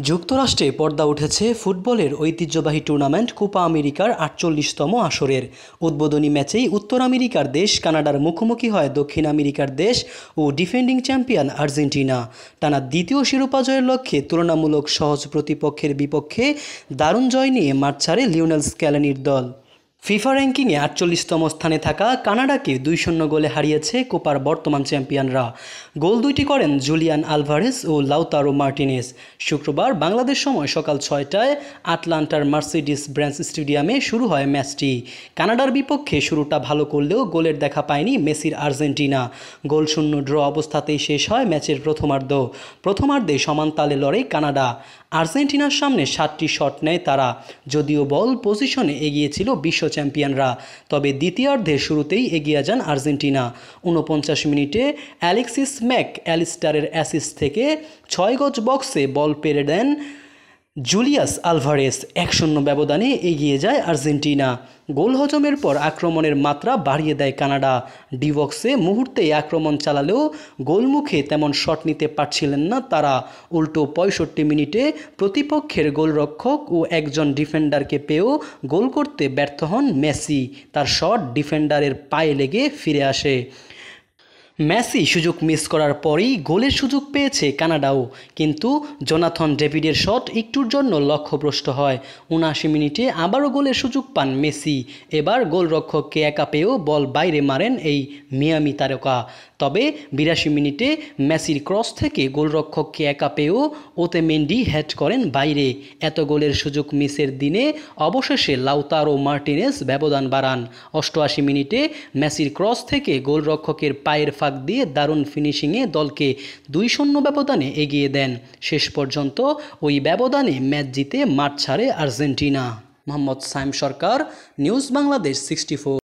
যুক্তরাষ্ট্রে পর্দা উঠেছে ফুটবলের ঐতিহ্যবাহী টুর্নামেন্ট কোপা আমেরিকার ৪৮তম আসরের উদ্বোধনী ম্যাচেই উত্তর আমেরিকার দেশ কানাডার মুখোমুখি হয় দক্ষিণ আমেরিকার দেশ ও ডিফেন্ডিং চ্যাম্পিয়ন আর্জেন্টিনা। টানা দ্বিতীয় শিরোপা জয়ের লক্ষ্যে তুলনামূলক সহজ প্রতিপক্ষের বিপক্ষে দারুণ জয় নিয়ে মাঠ ছাড়ে লিওনেল স্ক্যালোনির দল। ফিফা র্যাঙ্কিংয়ে ৪৮তম স্থানে থাকা কানাডাকে ২-০ গোলে হারিয়েছে কোপার বর্তমান চ্যাম্পিয়নরা। গোল দুইটি করেন জুলিয়ান আলভারেজ ও লাউতারো মার্টিনেজ। শুক্রবার বাংলাদেশ সময় সকাল ৬টায় আটলান্টার মার্সিডিস ব্রেঞ্জ স্টেডিয়ামে শুরু হয় ম্যাচটি। কানাডার বিপক্ষে শুরুটা ভালো করলেও গোলের দেখা পায়নি মেসির আর্জেন্টিনা। গোলশূন্য ড্র অবস্থাতেই শেষ হয় ম্যাচের প্রথমার্ধে সমান তালে লড়ে কানাডা। আর্জেন্টিনার সামনে ৭টি শট নেয় তারা। যদিও বল পজিশনে এগিয়ে ছিল বিশ্ব চ্যাম্পিয়নরা, তবে দ্বিতীয়ার্ধে শুরুতেই এগিয়ে যান আর্জেন্টিনা। ৪৯ মিনিটে অ্যালেক্সিস ম্যাক অ্যালিস্টারের অ্যাসিস্ট থেকে ৬ গজ বক্সে বল পেরে দেন জুলিয়াস আলভারেজ। ১-০ ব্যবধানে এগিয়ে যায় আর্জেন্টিনা। গোল হজমের পর আক্রমণের মাত্রা বাড়িয়ে দেয় কানাডা। ডি বক্সে মুহূর্তেই আক্রমণ চালালেও গোলমুখে তেমন শট নিতে পারছিলেন না তারা। উল্টো ৬৫ মিনিটে প্রতিপক্ষের গোলরক্ষক ও একজন ডিফেন্ডারকে পেয়েও গোল করতে ব্যর্থ হন মেসি। তার শট ডিফেন্ডারের পায়ে লেগে ফিরে আসে। মেসি সুযোগ মিস করার পরেই গোলের সুযোগ পেয়েছে কানাডাও, কিন্তু জোনাথন ডেভিডের শট একটুর জন্য লক্ষ্যভ্রষ্ট হয়। ৭৯ মিনিটে আবারও গোলের সুযোগ পান মেসি। এবার গোলরক্ষককে একা পেয়েও বল বাইরে মারেন এই মিয়ামি তারকা। তবে ৮২ মিনিটে মেসির ক্রস থেকে গোলরক্ষককে একা পেয়েও ওতেমেন্ডি হেড করেন বাইরে। এত গোলের সুযোগ মিসের দিনে অবশেষে লাউতারো মার্টিনেজ ব্যবধান বাড়ান। ৮৮ মিনিটে মেসির ক্রস থেকে গোলরক্ষকের পায়ের ফাঁক দিয়ে দারুণ ফিনিশিংয়ে দলকে ২-০ ব্যবধানে এগিয়ে দেন। শেষ পর্যন্ত ওই ব্যবধানে ম্যাচ জিতে মাঠ ছাড়ে আর্জেন্টিনা। মোহাম্মদ সাইম সরকার, নিউজ বাংলাদেশ 64।